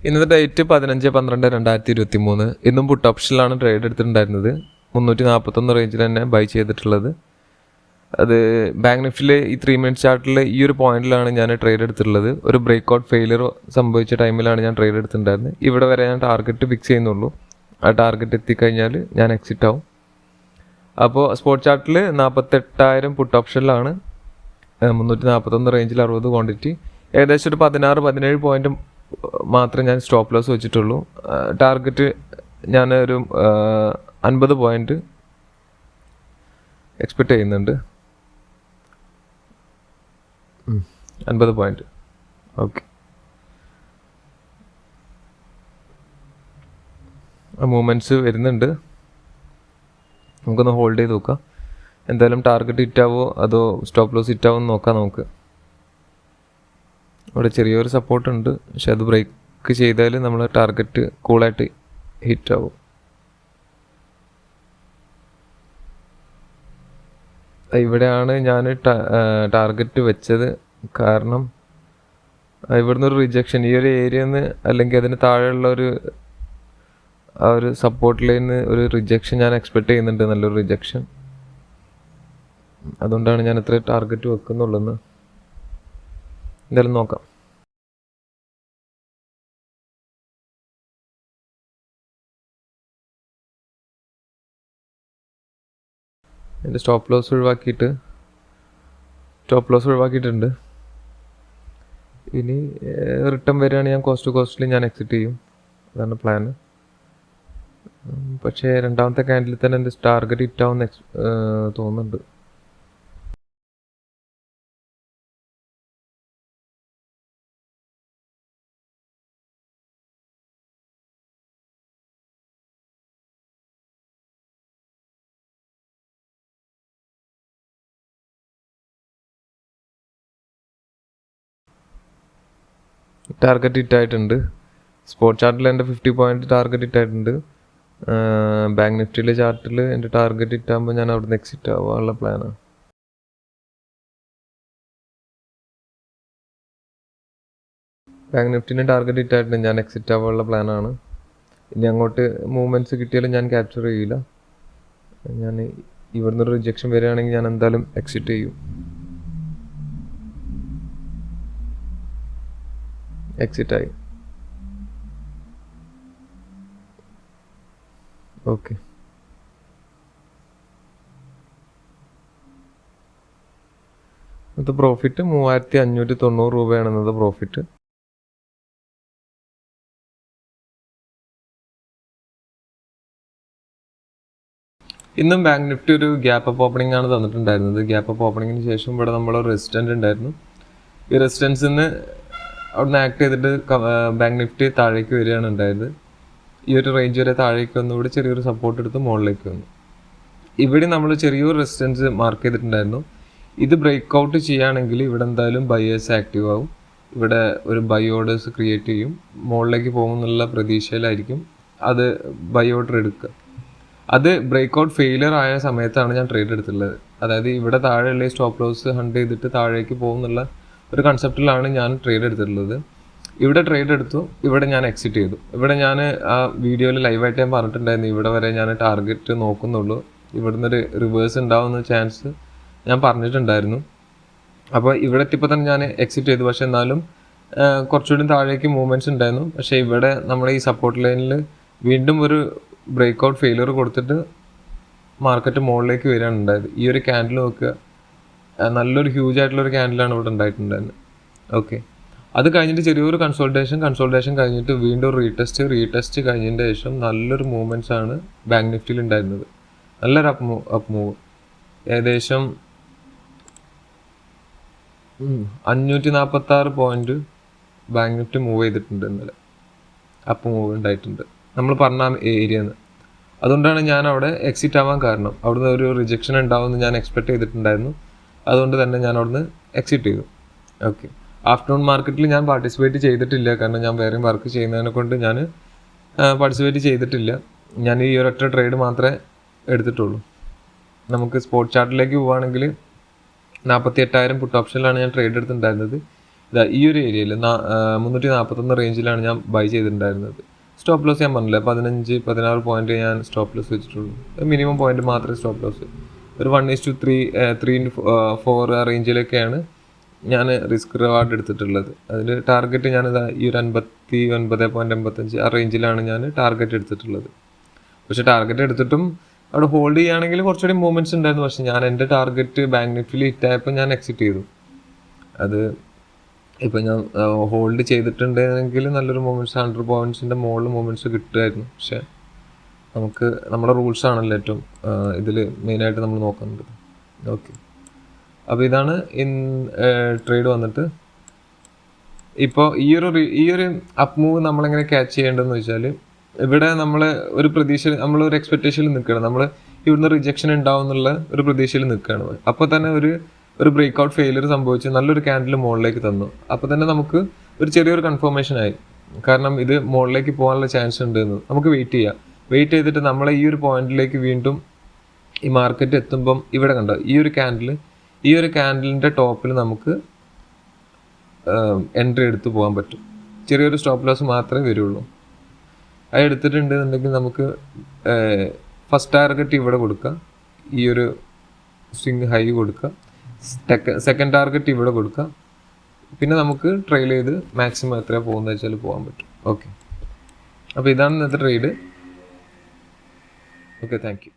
ഇന്നത്തെ ഡേറ്റ് 15/12/2023. ഇന്നും പുട്ട് ഓപ്ഷനിലാണ് ട്രേഡ് എടുത്തിട്ടുണ്ടായിരുന്നത്. 341 റേഞ്ചിൽ തന്നെ ബൈ ചെയ്തിട്ടുള്ളത്. അത് ബാങ്ക് നിഫ്റ്റിയിൽ ഈ 3 മിനിറ്റ് ചാർട്ടിൽ ഈ ഒരു പോയിന്റിലാണ് ഞാൻ ട്രേഡ് എടുത്തിട്ടുള്ളത്. ഒരു ബ്രേക്ക് ഔട്ട് ഫെയിലിയർ സംഭവിച്ച ടൈമിലാണ് ഞാൻ ട്രേഡ് എടുത്തിട്ടുണ്ടായിരുന്നത്. ഇവിടെ വരെ ഞാൻ ടാർഗറ്റ് ഫിക്സ് ചെയ്യുന്നുള്ളൂ. ആ ടാർഗറ്റ് എത്തിക്കഴിഞ്ഞാൽ ഞാൻ എക്സിറ്റ് ആവും. അപ്പോൾ സ്പോട്ട് ചാർട്ടിൽ 48,000 പുട്ട് ഓപ്ഷനിലാണ് 341 റേഞ്ചിൽ 60 ക്വാണ്ടിറ്റി. ഏകദേശം ഒരു 16-17 പോയിന്റ് മാത്രമേ ഞാൻ സ്റ്റോപ്പ് ലോസ് വെച്ചിട്ടുള്ളൂ. ടാർഗറ്റ് ഞാൻ ഒരു 50 പോയിന്റ് എക്സ്പെക്റ്റ് ചെയ്യുന്നുണ്ട്. 50 പോയിന്റ്. ഓക്കെ, മൂവ്മെൻറ്റ്സ് വരുന്നുണ്ട്. നമുക്കൊന്ന് ഹോൾഡ് ചെയ്ത് നോക്കാം. എന്തായാലും ടാർഗറ്റ് ഹിറ്റാവോ അതോ സ്റ്റോപ്പ് ലോസ് ഹിറ്റാവോ എന്ന് നോക്കാം നമുക്ക്. ഇവിടെ ചെറിയൊരു സപ്പോർട്ട് ഉണ്ട്, പക്ഷെ അത് ബ്രേക്ക് ചെയ്താൽ നമ്മൾ ടാർഗറ്റ് കൂളായിട്ട് ഹിറ്റാവും. ഇവിടെയാണ് ഞാൻ ടാർഗറ്റ് വെച്ചത്. കാരണം ഇവിടുന്ന് ഒരു റിജക്ഷൻ ഈ ഒരു ഏരിയയിൽ നിന്ന് അല്ലെങ്കിൽ അതിന് താഴെയുള്ള ആ ഒരു സപ്പോർട്ട് ലൈനിൽ ഒരു റിജക്ഷൻ ഞാൻ എക്സ്പെക്റ്റ് ചെയ്യുന്നുണ്ട്, നല്ലൊരു റിജക്ഷൻ. അതുകൊണ്ടാണ് ഞാൻ ഇത്ര ടാർഗറ്റ് വെക്കുന്നുള്ളതെന്ന്. എന്തായാലും നോക്കാം. എൻ്റെ സ്റ്റോപ്പ് ലോസ് ഒഴിവാക്കിയിട്ടുണ്ട്. ഇനി റിട്ടേൺ വരികയാണെങ്കിൽ ഞാൻ കോസ്റ്റിൽ ഞാൻ എക്സിറ്റ് ചെയ്യും. അതാണ് പ്ലാന്. പക്ഷേ രണ്ടാമത്തെ ക്യാൻഡിൽ തന്നെ എൻ്റെ ടാർഗറ്റ് ഹിറ്റാവുമെന്ന് തോന്നുന്നുണ്ട്. ടാർഗറ്റ് ഹിറ്റായിട്ടുണ്ട്. സ്പോട്ട് ചാർട്ടിൽ എൻ്റെ 50 പോയിന്റ് ടാർഗറ്റ് ഹിറ്റായിട്ടുണ്ട്. ബാങ്ക് നിഫ്റ്റിയിലെ ചാർട്ടിൽ എൻ്റെ ടാർഗറ്റ് ഹിറ്റാകുമ്പോൾ ഞാൻ അവിടുന്ന് എക്സിറ്റ് ആവാനുള്ള പ്ലാനാണ്. ബാങ്ക് നിഫ്റ്റിൻ്റെ ടാർഗറ്റ് ഹിറ്റായിട്ടുണ്ട്, ഞാൻ എക്സിറ്റ് ആവാനുള്ള പ്ലാനാണ്. ഇനി അങ്ങോട്ട് മൂവ്മെൻറ്റ്സ് കിട്ടിയാലും ഞാൻ ക്യാപ്ചർ ചെയ്യില്ല. ഞാൻ ഇവിടുന്ന് ഒരു റിജക്ഷൻ വരികയാണെങ്കിൽ ഞാൻ എന്തായാലും എക്സിറ്റ് ചെയ്യും. എക്സിറ്റായി. ഓക്കെ, ഇന്നത്തെ പ്രോഫിറ്റ് 3590 രൂപയാണ് ഇന്നത്തെ പ്രോഫിറ്റ്. ഇന്നും ബാങ്ക് നിഫ്റ്റി ഒരു ഗ്യാപ്പ് അപ്പ് ഓപ്പണിംഗ് ആണ് തന്നിട്ടുണ്ടായിരുന്നത്. ഗ്യാപ്പ് അപ്പ് ഓപ്പണിങ്ങിന് ശേഷം ഇവിടെ നമ്മൾ റെസിസ്റ്റൻ്റ് ഉണ്ടായിരുന്നു. ഈ റെസിസ്റ്റൻസിൽ നിന്ന് അവിടുന്ന് ആക്ട് ചെയ്തിട്ട് ബാങ്ക് നിഫ്റ്റി താഴേക്ക് വരികയാണ് ഉണ്ടായത്. ഈ ഒരു റേഞ്ച് വരെ താഴേക്ക് വന്നു. ഇവിടെ ചെറിയൊരു സപ്പോർട്ട് എടുത്ത് മുകളിലേക്ക് വന്നു. ഇവിടെ നമ്മൾ ചെറിയൊരു റെസിസ്റ്റൻസ് മാർക്ക് ചെയ്തിട്ടുണ്ടായിരുന്നു. ഇത് ബ്രേക്ക് ഔട്ട് ചെയ്യുകയാണെങ്കിൽ ഇവിടെ എന്തായാലും ബയേഴ്സ് ആക്റ്റീവ് ആവും. ഇവിടെ ഒരു ബൈ ഓർഡേഴ്സ് ക്രിയേറ്റ് ചെയ്യും. മുകളിലേക്ക് പോകുമെന്നുള്ള പ്രതീക്ഷയിലായിരിക്കും അത് ബൈ ഓർഡർ എടുക്കുക. അത് ബ്രേക്ക് ഔട്ട് ഫെയിലിയർ ആയ സമയത്താണ് ഞാൻ ട്രേഡ് എടുത്തിട്ടുള്ളത്. അതായത് ഇവിടെ താഴെയുള്ള സ്റ്റോപ്പ് ലോസ് ഹണ്ട് ചെയ്തിട്ട് താഴേക്ക് പോകുന്നുള്ള ഒരു കൺസെപ്റ്റിലാണ് ഞാൻ ട്രേഡ് എടുത്തിട്ടുള്ളത്. ഇവിടെ ട്രേഡ് എടുത്തു, ഇവിടെ ഞാൻ എക്സിറ്റ് ചെയ്തു. ഇവിടെ ഞാൻ ആ വീഡിയോയിൽ ലൈവായിട്ട് ഞാൻ പറഞ്ഞിട്ടുണ്ടായിരുന്നു, ഇവിടെ വരെ ഞാൻ ടാർഗറ്റ് നോക്കുന്നുള്ളൂ, ഇവിടുന്ന് ഒരു റിവേഴ്സ് ഉണ്ടാവുന്ന ചാൻസ് ഞാൻ പറഞ്ഞിട്ടുണ്ടായിരുന്നു. അപ്പോൾ ഇവിടെ എത്തിയപ്പോൾ തന്നെ ഞാൻ എക്സിറ്റ് ചെയ്തു. പക്ഷേ എന്നാലും കുറച്ചുകൂടി താഴേക്ക് മൂവ്മെൻറ്റ്സ് ഉണ്ടായിരുന്നു. പക്ഷേ ഇവിടെ നമ്മുടെ ഈ സപ്പോർട്ട് ലൈനിൽ വീണ്ടും ഒരു ബ്രേക്ക് ഔട്ട് ഫെയിലിയർ കൊടുത്തിട്ട് മാർക്കറ്റ് മുകളിലേക്ക് വരികയാണ് ഉണ്ടായത്. ഈ ഒരു ക്യാൻഡിൽ നോക്കുക, നല്ലൊരു ഹ്യൂജ് ആയിട്ടുള്ളൊരു ക്യാൻഡിലാണ് ഇവിടെ ഉണ്ടായിട്ടുണ്ടായിരുന്നത്. ഓക്കെ, അത് കഴിഞ്ഞിട്ട് ചെറിയൊരു കൺസോൾട്ടേഷൻ കഴിഞ്ഞിട്ട് വീണ്ടും റീടെസ്റ്റ് കഴിഞ്ഞതിൻ്റെ ശേഷം നല്ലൊരു മൂവ്മെൻറ്റ്സ് ആണ് ബാങ്ക് നിഫ്റ്റിയിൽ ഉണ്ടായിരുന്നത്. നല്ലൊരു അപ്പ് മൂവ്. ഏകദേശം 546 പോയിന്റ് ബാങ്ക് നിഫ്റ്റി മൂവ് ചെയ്തിട്ടുണ്ട് ഇന്നലെ. അപ്പ് മൂവ് ഉണ്ടായിട്ടുണ്ട് നമ്മൾ പറഞ്ഞ ഏരിയന്ന്. അതുകൊണ്ടാണ് ഞാൻ അവിടെ എക്സിറ്റ് ആവാൻ കാരണം. അവിടുന്ന് ഒരു റിജക്ഷൻ ഉണ്ടാവുമെന്ന് ഞാൻ എക്സ്പെക്ട് ചെയ്തിട്ടുണ്ടായിരുന്നു. അതുകൊണ്ട് തന്നെ ഞാൻ അവിടുന്ന് എക്സിറ്റ് ചെയ്തു. ഓക്കെ, ആഫ്റ്റർനൂൺ മാർക്കറ്റിൽ ഞാൻ പാർട്ടിസിപ്പേറ്റ് ചെയ്തിട്ടില്ല. കാരണം ഞാൻ വേറെയും വർക്ക് ചെയ്യുന്നതിനെ കൊണ്ട് ഞാൻ പാർട്ടിസിപ്പേറ്റ് ചെയ്തിട്ടില്ല. ഞാൻ ഈ ഒരൊറ്റ ട്രേഡ് മാത്രമേ എടുത്തിട്ടുള്ളൂ. നമുക്ക് സ്പോട്ട് ചാർട്ടിലേക്ക് പോവുകയാണെങ്കിൽ 48,000 പുട്ട് ഓപ്ഷനിലാണ് ഞാൻ ട്രേഡ് എടുത്തിട്ടുണ്ടായിരുന്നത്. ഇതാ ഈ ഒരു ഏരിയയിൽ 341 റേഞ്ചിലാണ് ഞാൻ ബൈ ചെയ്തിട്ടുണ്ടായിരുന്നത്. സ്റ്റോപ്പ് ലോസ് ഞാൻ പറഞ്ഞില്ല, 15-16 പോയിന്റ് ഞാൻ സ്റ്റോപ്പ് ലോസ് വെച്ചിട്ടുള്ളൂ. മിനിമം പോയിന്റ് മാത്രമേ സ്റ്റോപ്പ് ലോസ്. ഒരു 1:3, 3-4 ആ റേഞ്ചിലൊക്കെയാണ് ഞാൻ റിസ്ക് റിവാർഡ് എടുത്തിട്ടുള്ളത്. അതിൽ ടാർഗറ്റ് ഞാനിതാ ഈ ഒരു 59.85 ആ റേഞ്ചിലാണ് ഞാൻ ടാർഗറ്റ് എടുത്തിട്ടുള്ളത്. പക്ഷേ ടാർഗറ്റ് എടുത്തിട്ടും അവിടെ ഹോൾഡ് ചെയ്യുകയാണെങ്കിൽ കുറച്ചുകൂടി മൂവ്മെൻറ്റ്സ് ഉണ്ടായിരുന്നു. പക്ഷേ ഞാൻ എൻ്റെ ടാർഗറ്റ് ബാങ്ക് നിഫ്റ്റിയിൽ ഹിറ്റായപ്പോൾ ഞാൻ എക്സിറ്റ് ചെയ്തു. അത് ഇപ്പം ഞാൻ ഹോൾഡ് ചെയ്തിട്ടുണ്ടെങ്കിൽ നല്ലൊരു മൂവ്മെൻറ്റ്സ് 100 പോയിൻറ്റ്സിൻ്റെ മുകളിൽ മൂവ്മെൻറ്റ്സ് കിട്ടുമായിരുന്നു. പക്ഷേ നമുക്ക് നമ്മുടെ റൂൾസ് ആണല്ലോ ഏറ്റവും ഇതിൽ മെയിനായിട്ട് നമ്മൾ നോക്കുന്നത്. ഓക്കെ, അപ്പോൾ ഇതാണ് ട്രേഡ് വന്നിട്ട്. ഇപ്പോൾ ഈ ഒരു അപ്പ് മൂവ് നമ്മളെങ്ങനെ ക്യാച്ച് ചെയ്യേണ്ടതെന്ന് വെച്ചാൽ, ഇവിടെ നമ്മൾ നമ്മളൊരു എക്സ്പെക്റ്റേഷനിൽ നിൽക്കുകയാണ്. നമ്മൾ ഇവിടുന്ന് റിജക്ഷൻ ഉണ്ടാവും എന്നുള്ള ഒരു പ്രതീക്ഷയിൽ നിൽക്കുകയാണ്. അപ്പോൾ തന്നെ ഒരു ബ്രേക്ക് ഔട്ട് ഫെയിലിയർ സംഭവിച്ച് നല്ലൊരു ക്യാൻഡിൽ മുകളിലേക്ക് തന്നു. അപ്പോൾ തന്നെ നമുക്ക് ഒരു ചെറിയൊരു കൺഫർമേഷൻ ആയി, കാരണം ഇത് മുകളിലേക്ക് പോകാനുള്ള ചാൻസ് ഉണ്ട് എന്ന്. നമുക്ക് വെയിറ്റ് ചെയ്തിട്ട് നമ്മളെ ഈ ഒരു പോയിന്റിലേക്ക് വീണ്ടും ഈ മാർക്കറ്റ് എത്തുമ്പം ഇവിടെ കണ്ടോ ഈ ഒരു ക്യാൻഡിലിൻ്റെ ടോപ്പിൽ നമുക്ക് എൻട്രി എടുത്ത് പോകാൻ പറ്റും. ചെറിയൊരു സ്റ്റോപ്പ് ലോസ് മാത്രമേ വരുള്ളൂ. അത് എടുത്തിട്ടുണ്ടെന്നുണ്ടെങ്കിൽ നമുക്ക് ഫസ്റ്റ് ടാർഗറ്റ് ഇവിടെ കൊടുക്കുക, ഈ ഒരു സ്വിങ് ഹൈ കൊടുക്കുക, സെക്കൻഡ് ടാർഗറ്റ് ഇവിടെ കൊടുക്കുക, പിന്നെ നമുക്ക് ട്രെയിൽ ചെയ്ത് മാക്സിമം എത്രയാണ് പോകുന്നത് വെച്ചാൽ പോകാൻ പറ്റും. ഓക്കെ, അപ്പോൾ ഇതാണ് ഇന്നത്തെ ട്രേഡ്. Okay, thank you.